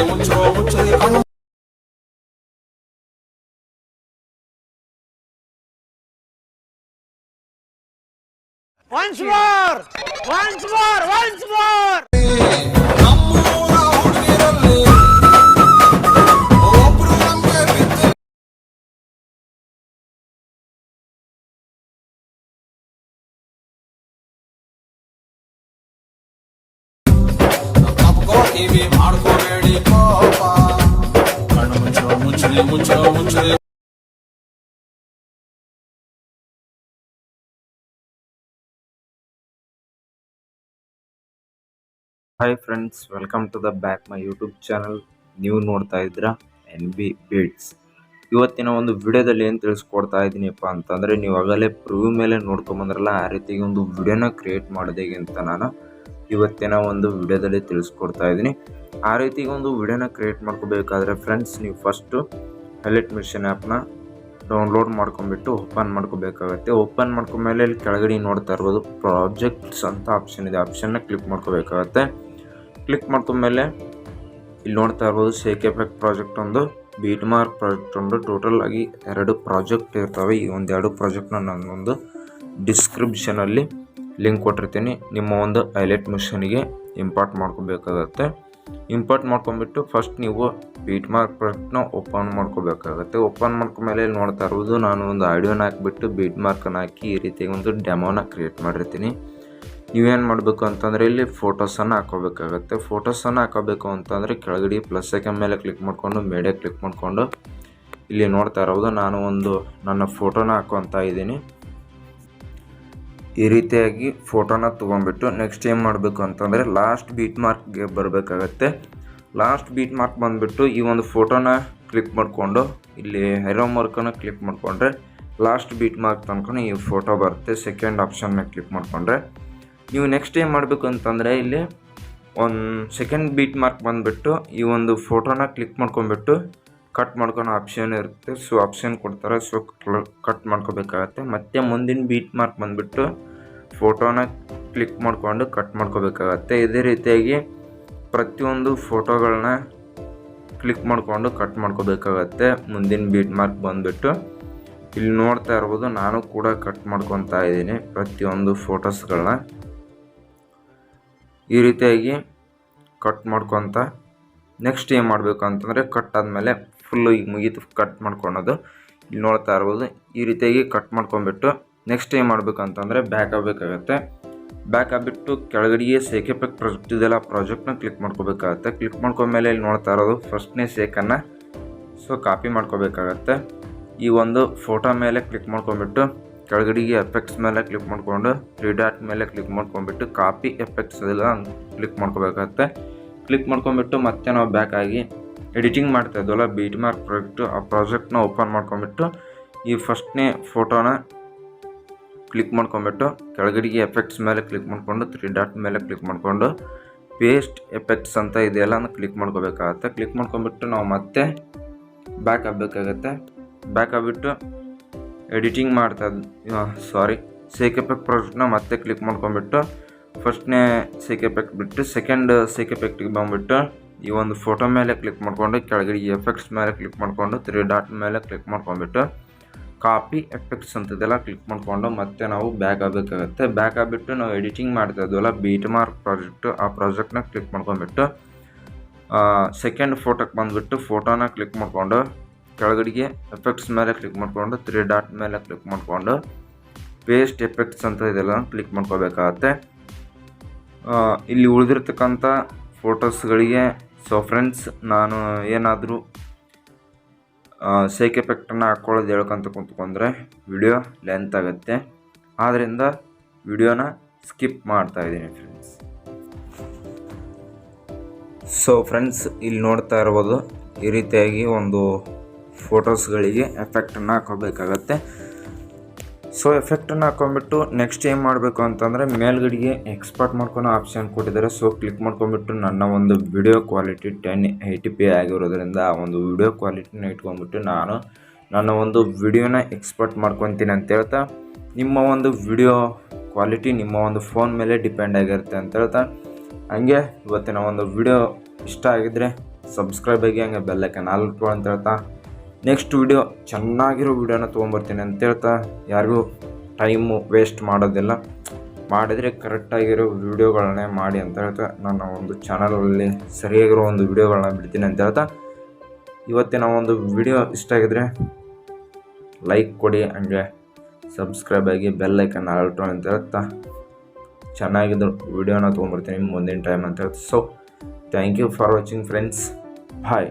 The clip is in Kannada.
Once more! Once more! Once more! Hi friends, welcome to the back my YouTube channel. ನೀವು ನೋಡ್ತಾ ಇದ್ದೀರಾ BEATZ. ಇವತ್ತಿನ ಒಂದು ವಿಡಿಯೋದಲ್ಲಿ ಏನು ತಿಳಿಸ್ಕೊಡ್ತಾ ಇದ್ದೀನಿಪ್ಪ ಅಂತಂದರೆ, ನೀವು ಆಗಲೇ ಪ್ರಿವ್ಯೂ ಮೇಲೆ ನೋಡ್ಕೊಂಬಂದ್ರಲ್ಲ, ಆ ರೀತಿಗೆ ಒಂದು ವಿಡಿಯೋನ ಕ್ರಿಯೇಟ್ ಮಾಡೋದೇ ಅಂತ ನಾನು ಇವತ್ತಿನ ಒಂದು ವಿಡಿಯೋದಲ್ಲಿ ತಿಳಿಸ್ಕೊಡ್ತಾ ಇದ್ದೀನಿ. ಆ ರೀತಿಗೆ ಒಂದು ವಿಡಿಯೋನ ಕ್ರಿಯೇಟ್ ಮಾಡ್ಕೋಬೇಕಾದ್ರೆ ಫ್ರೆಂಡ್ಸ್, ನೀವು ಫಸ್ಟು alightmotion ಆ್ಯಪ್ನ ಡೌನ್ಲೋಡ್ ಮಾಡ್ಕೊಂಬಿಟ್ಟು ಓಪನ್ ಮಾಡ್ಕೋಬೇಕಾಗತ್ತೆ. ಓಪನ್ ಮಾಡ್ಕೊಂಡ್ಮೇಲೆ ಇಲ್ಲಿ ಕೆಳಗಡೆ ನೋಡ್ತಾ ಇರ್ಬೋದು ಪ್ರಾಜೆಕ್ಟ್ಸ್ ಅಂತ ಆಪ್ಷನ್ ಇದೆ. ಆಪ್ಷನ್ನ ಕ್ಲಿಕ್ ಮಾಡ್ಕೋಬೇಕಾಗತ್ತೆ. ಕ್ಲಿಕ್ ಮಾಡ್ಕೊಂಡ್ಮೇಲೆ ಇಲ್ಲಿ ನೋಡ್ತಾ ಇರ್ಬೋದು shakeeffect ಪ್ರಾಜೆಕ್ಟ್ ಒಂದು, BEATZ ಪ್ರಾಜೆಕ್ಟ್ ಒಂದು, ಟೋಟಲ್ ಆಗಿ 2 ಪ್ರಾಜೆಕ್ಟ್ ಇರ್ತವೆ. ಈ ಒಂದು 2 ಪ್ರಾಜೆಕ್ಟ್ನ ನಾನೊಂದು ಡಿಸ್ಕ್ರಿಪ್ಷನಲ್ಲಿ ಲಿಂಕ್ ಕೊಟ್ಟಿರ್ತೀನಿ. ನಿಮ್ಮ ಒಂದು alightmotionಗೆ ಇಂಪೋರ್ಟ್ ಮಾಡ್ಕೋಬೇಕಾಗತ್ತೆ. ಇಂಪೋರ್ಟ್ ಮಾಡ್ಕೊಂಡ್ಬಿಟ್ಟು ಫಸ್ಟ್ ನೀವು BEATZ ಪ್ರಾಜೆಕ್ಟ್ನ ಓಪನ್ ಮಾಡ್ಕೋಬೇಕಾಗತ್ತೆ. ಓಪನ್ ಮಾಡ್ಕೊಂಡ್ಮೇಲೆ ಇಲ್ಲಿ ನೋಡ್ತಾ ಇರ್ಬೋದು ನಾನು ಒಂದು ಆಡಿಯೋನ ಹಾಕಿಬಿಟ್ಟು BEATZ ಹಾಕಿ ಈ ರೀತಿಯಾಗಿ ಒಂದು ಡೆಮೋನ ಕ್ರಿಯೇಟ್ ಮಾಡಿರ್ತೀನಿ. ನೀವೇನು ಮಾಡಬೇಕು ಅಂತಂದರೆ ಇಲ್ಲಿ ಫೋಟೋಸನ್ನು ಹಾಕೋಬೇಕಾಗತ್ತೆ. ಫೋಟೋಸನ್ನು ಹಾಕೋಬೇಕು ಅಂತಂದರೆ ಕೆಳಗಡೆ ಪ್ಲಸ್ ಐಕನ್ ಮೇಲೆ ಕ್ಲಿಕ್ ಮಾಡಿಕೊಂಡು ಮೀಡಿಯಾ ಕ್ಲಿಕ್ ಮಾಡಿಕೊಂಡು ಇಲ್ಲಿ ನೋಡ್ತಾ ಇರೋದು ನಾನು ಒಂದು ನನ್ನ ಫೋಟೋನ ಹಾಕೋಂತ ಇದ್ದೀನಿ. ಈ ರೀತಿಯಾಗಿ ಫೋಟೋನ ತೊಗೊಂಡ್ಬಿಟ್ಟು ನೆಕ್ಸ್ಟ್ ಏನು ಮಾಡಬೇಕು ಅಂತಂದರೆ ಲಾಸ್ಟ್ BEATZಗೆ ಬರಬೇಕಾಗತ್ತೆ. ಲಾಸ್ಟ್ BEATZ ಬಂದುಬಿಟ್ಟು ಈ ಒಂದು ಫೋಟೋನ ಕ್ಲಿಕ್ ಮಾಡಿಕೊಂಡು ಇಲ್ಲಿ ಹೆರೋ ಮಾರ್ಕನ್ನು ಕ್ಲಿಕ್ ಮಾಡಿಕೊಂಡ್ರೆ ಲಾಸ್ಟ್ BEATZ ತನಕ ಈ ಫೋಟೋ ಬರುತ್ತೆ. ಸೆಕೆಂಡ್ ಆಪ್ಷನ್ನ ಕ್ಲಿಕ್ ಮಾಡಿಕೊಂಡ್ರೆ ನೀವು ನೆಕ್ಸ್ಟ್ ಏನು ಮಾಡಬೇಕು ಅಂತಂದರೆ ಇಲ್ಲಿ ಒಂದು ಸೆಕೆಂಡ್ BEATZ ಬಂದುಬಿಟ್ಟು ಈ ಒಂದು ಫೋಟೋನ ಕ್ಲಿಕ್ ಮಾಡ್ಕೊಂಡ್ಬಿಟ್ಟು ಕಟ್ ಮಾಡ್ಕೊಳೋ ಆಪ್ಷನ್ ಇರುತ್ತೆ. ಸೊ ಆಪ್ಷನ್ ಕೊಡ್ತಾರೆ, ಸೊ ಕಟ್ ಮಾಡ್ಕೋಬೇಕಾಗತ್ತೆ. ಮತ್ತು ಮುಂದಿನ BEATZ ಬಂದುಬಿಟ್ಟು ಫೋಟೋನ ಕ್ಲಿಕ್ ಮಾಡಿಕೊಂಡು ಕಟ್ ಮಾಡ್ಕೋಬೇಕಾಗತ್ತೆ. ಇದೇ ರೀತಿಯಾಗಿ ಪ್ರತಿಯೊಂದು ಫೋಟೋಗಳನ್ನ ಕ್ಲಿಕ್ ಮಾಡಿಕೊಂಡು ಕಟ್ ಮಾಡ್ಕೋಬೇಕಾಗತ್ತೆ. ಮುಂದಿನ BEATZ ಬಂದುಬಿಟ್ಟು ಇಲ್ಲಿ ನೋಡ್ತಾ ಇರ್ಬೋದು ನಾನು ಕೂಡ ಕಟ್ ಮಾಡ್ಕೊತಾ ಇದ್ದೀನಿ ಪ್ರತಿಯೊಂದು ಫೋಟೋಸ್ಗಳನ್ನ. ಈ ರೀತಿಯಾಗಿ ಕಟ್ ಮಾಡ್ಕೊತ ನೆಕ್ಸ್ಟ್ ಏನು ಮಾಡಬೇಕು ಅಂತಂದರೆ ಕಟ್ ಆದಮೇಲೆ ಫುಲ್ಲು ಈಗ ಮುಗೀತು ಕಟ್ ಮಾಡ್ಕೊಳೋದು. ಇಲ್ಲಿ ನೋಡ್ತಾ ಇರ್ಬೋದು ಈ ರೀತಿಯಾಗಿ ಕಟ್ ಮಾಡ್ಕೊಂಬಿಟ್ಟು ನೆಕ್ಸ್ಟ್ ಏನು ಮಾಡಬೇಕು ಅಂತಂದರೆ ಬ್ಯಾಕ್ ಆಗಬೇಕಾಗತ್ತೆ. ಬ್ಯಾಕ್ ಆಗಿಬಿಟ್ಟು ಕೆಳಗಡೆಗೆ shakeeffect ಪ್ರಾಜೆಕ್ಟ್ ಇದೆಲ್ಲ ಪ್ರಾಜೆಕ್ಟ್ನ ಕ್ಲಿಕ್ ಮಾಡ್ಕೋಬೇಕಾಗತ್ತೆ. ಕ್ಲಿಕ್ ಮಾಡ್ಕೊಂಡ್ಮೇಲೆ ಇಲ್ಲಿ ನೋಡ್ತಾ ಇರೋದು ಫಸ್ಟ್ನೇ ಶೇಕನ್ನು ಸೊ ಕಾಪಿ ಮಾಡ್ಕೋಬೇಕಾಗತ್ತೆ. ಈ ಒಂದು ಫೋಟೋ ಮೇಲೆ ಕ್ಲಿಕ್ ಮಾಡ್ಕೊಂಬಿಟ್ಟು ಕೆಳಗಡೆಗೆ ಎಫೆಕ್ಟ್ಸ್ ಮೇಲೆ ಕ್ಲಿಕ್ ಮಾಡಿಕೊಂಡು 3 ಡಾಟ್ ಮೇಲೆ ಕ್ಲಿಕ್ ಮಾಡ್ಕೊಂಬಿಟ್ಟು ಕಾಪಿ ಎಫೆಕ್ಟ್ಸ್ ಅದೆಲ್ಲ ಕ್ಲಿಕ್ ಮಾಡ್ಕೋಬೇಕಾಗತ್ತೆ. ಕ್ಲಿಕ್ ಮಾಡ್ಕೊಂಬಿಟ್ಟು ಮತ್ತೆ ನಾವು ಬ್ಯಾಕ್ ಆಗಿ ಎಡಿಟಿಂಗ್ ಮಾಡ್ತಾ ಇದ್ವಲ್ಲ BEATZ ಪ್ರಾಜೆಕ್ಟು, ಆ ಪ್ರಾಜೆಕ್ಟ್ನ ಓಪನ್ ಮಾಡ್ಕೊಂಬಿಟ್ಟು ಈ ಫಸ್ಟ್ನೇ ಫೋಟೋನ ಕ್ಲಿಕ್ ಮಾಡ್ಕೊಂಬಿಟ್ಟು ಕೆಳಗಡೆಗೆ ಎಫೆಕ್ಟ್ಸ್ ಮೇಲೆ ಕ್ಲಿಕ್ ಮಾಡಿಕೊಂಡು 3 ಡಾಟ್ ಮೇಲೆ ಕ್ಲಿಕ್ ಮಾಡಿಕೊಂಡು ಪೇಸ್ಟ್ ಎಫೆಕ್ಟ್ಸ್ ಅಂತ ಇದೆಲ್ಲ ಕ್ಲಿಕ್ ಮಾಡ್ಕೋಬೇಕಾಗತ್ತೆ. ಕ್ಲಿಕ್ ಮಾಡ್ಕೊಂಬಿಟ್ಟು ನಾವು ಮತ್ತೆ ಬ್ಯಾಕ್ ಆಗಬೇಕಾಗತ್ತೆ. ಬ್ಯಾಕ್ ಆಗಿಬಿಟ್ಟು ಎಡಿಟಿಂಗ್ shakeeffect ಪ್ರಾಜೆಕ್ಟ್ನ ಮತ್ತೆ ಕ್ಲಿಕ್ ಮಾಡ್ಕೊಂಬಿಟ್ಟು ಫಸ್ಟ್ನೇ shakeeffect ಬಿಟ್ಟು ಸೆಕೆಂಡ್ shakeeffectಗೆ ಬಂದುಬಿಟ್ಟು ಈ ಒಂದು ಫೋಟೋ ಮೇಲೆ ಕ್ಲಿಕ್ ಮಾಡಿಕೊಂಡು ಕೆಳಗಡೆ ಎಫೆಕ್ಟ್ಸ್ ಮೇಲೆ ಕ್ಲಿಕ್ ಮಾಡಿಕೊಂಡು 3 ಡಾಟ್ ಮೇಲೆ ಕ್ಲಿಕ್ ಮಾಡ್ಕೊಂಬಿಟ್ಟು ಕಾಪಿ ಎಫೆಕ್ಟ್ಸ್ ಅಂತಿದೆಲ್ಲ ಕ್ಲಿಕ್ ಮಾಡಿಕೊಂಡು ಮತ್ತೆ ನಾವು ಬ್ಯಾಕ್ ಆಗಬೇಕಾಗತ್ತೆ. ಬ್ಯಾಕ್ ಆಗಿಬಿಟ್ಟು ನಾವು ಎಡಿಟಿಂಗ್ ಮಾಡ್ತಾ ಇದ್ವಲ್ಲ BEATZ ಪ್ರಾಜೆಕ್ಟು, ಆ ಪ್ರಾಜೆಕ್ಟ್ನ ಕ್ಲಿಕ್ ಮಾಡ್ಕೊಂಬಿಟ್ಟು ಸೆಕೆಂಡ್ ಫೋಟೋಕ್ಕೆ ಬಂದುಬಿಟ್ಟು ಫೋಟೋನ ಕ್ಲಿಕ್ ಮಾಡಿಕೊಂಡು ಕೆಳಗಡೆಗೆ ಎಫೆಕ್ಟ್ಸ್ ಮೇಲೆ ಕ್ಲಿಕ್ ಮಾಡಿಕೊಂಡು 3 ಡಾಟ್ ಮೇಲೆ ಕ್ಲಿಕ್ ಮಾಡಿಕೊಂಡು ಪೇಸ್ಟ್ ಎಫೆಕ್ಟ್ಸ್ ಅಂತ ಇದೆಲ್ಲ ಕ್ಲಿಕ್ ಮಾಡ್ಕೋಬೇಕಾಗತ್ತೆ. ಇಲ್ಲಿ ಉಳಿದಿರ್ತಕ್ಕಂಥ ಫೋಟೋಸ್ಗಳಿಗೆ ಸೊ ಫ್ರೆಂಡ್ಸ್ ನಾನು ಏನಾದರೂ shakeeffectನ್ನು ಹಾಕ್ಕೊಳ್ಳೋದು ಹೇಳ್ಕೊಂತ ಕುಂತ್ಕೊಂಡ್ರೆ ವಿಡಿಯೋ ಲೆಂತ್ ಆಗುತ್ತೆ. ಆದ್ದರಿಂದ ವಿಡಿಯೋನ ಸ್ಕಿಪ್ ಮಾಡ್ತಾಯಿದ್ದೀನಿ ಫ್ರೆಂಡ್ಸ್. ಸೊ ಫ್ರೆಂಡ್ಸ್ ಇಲ್ಲಿ ನೋಡ್ತಾ ಇರ್ಬೋದು ಈ ರೀತಿಯಾಗಿ ಒಂದು ಫೋಟೋಸ್ಗಳಿಗೆ ಎಫೆಕ್ಟನ್ನು ಹಾಕೋಬೇಕಾಗತ್ತೆ. ಸೊ ಎಫೆಕ್ಟನ್ನು ಹಾಕೊಂಡ್ಬಿಟ್ಟು ನೆಕ್ಸ್ಟ್ ಏನು ಮಾಡಬೇಕು ಅಂತಂದರೆ ಮೇಲ್ಗಡೆಗೆ ಎಕ್ಸ್ಪೋರ್ಟ್ ಮಾಡ್ಕೊಳೋ ಆಪ್ಷನ್ ಕೊಟ್ಟಿದ್ದಾರೆ. ಸೊ ಕ್ಲಿಕ್ ಮಾಡ್ಕೊಂಡ್ಬಿಟ್ಟು ನನ್ನ ಒಂದು ವಿಡಿಯೋ ಕ್ವಾಲಿಟಿ 1080p ಆಗಿರೋದ್ರಿಂದ ಆ ಒಂದು ವಿಡಿಯೋ ಕ್ವಾಲಿಟಿನ ಇಟ್ಕೊಂಡ್ಬಿಟ್ಟು ನಾನು ನನ್ನ ಒಂದು ವಿಡಿಯೋನ ಎಕ್ಸ್ಪೋರ್ಟ್ ಮಾಡ್ಕೊತೀನಿ ಅಂತ ಹೇಳ್ತಾ, ನಿಮ್ಮ ಒಂದು ವಿಡಿಯೋ ಕ್ವಾಲಿಟಿ ನಿಮ್ಮ ಒಂದು ಫೋನ್ ಮೇಲೆ ಡಿಪೆಂಡ್ ಆಗಿರುತ್ತೆ ಅಂತ ಹೇಳ್ತಾ, ಹಂಗೆ ಇವತ್ತಿನ ಒಂದು ವಿಡಿಯೋ ಇಷ್ಟ ಆಗಿದ್ದರೆ ಸಬ್ಸ್ಕ್ರೈಬ್ ಆಗಿ ಹಂಗೆ ಬೆಲ್ಲೈಕನ್ ಆಲ್ ಇಟ್ಕೊಳ್ಳಿ ಅಂತ ಹೇಳ್ತಾ ನೆಕ್ಸ್ಟ್ ವಿಡಿಯೋ ಚೆನ್ನಾಗಿರೋ ವಿಡಿಯೋನ ತೊಗೊಂಬರ್ತೀನಿ ಅಂತ ಹೇಳ್ತಾ ಯಾರಿಗೂ ಟೈಮು ವೇಸ್ಟ್ ಮಾಡೋದಿಲ್ಲ, ಮಾಡಿದರೆ ಕರೆಕ್ಟಾಗಿರೋ ವಿಡಿಯೋಗಳನ್ನೇ ಮಾಡಿ ಅಂತ ಹೇಳ್ತಾ ನಾನು ಒಂದು ಚಾನಲಲ್ಲಿ ಸರಿಯಾಗಿರೋ ಒಂದು ವಿಡಿಯೋಗಳನ್ನ ಬಿಡ್ತೀನಿ ಅಂತ ಹೇಳ್ತಾ ಇವತ್ತಿನ ಒಂದು ವಿಡಿಯೋ ಇಷ್ಟ ಆಗಿದ್ರೆ ಲೈಕ್ ಕೊಡಿ, ಹಂಗೆ ಸಬ್ಸ್ಕ್ರೈಬ್ ಆಗಿ ಬೆಲ್ಲೈಕನ್ ಆಲ್ ಇಟ್ಕೊಳ್ಳಿ ಅಂತ ಹೇಳ್ತಾ ಚೆನ್ನಾಗಿದ್ದು ವಿಡಿಯೋನ ತೊಗೊಂಬರ್ತೀನಿ ಮುಂದಿನ ಟೈಮ್ ಅಂತ ಹೇಳ್ತಾ. So thank you for watching friends, bye.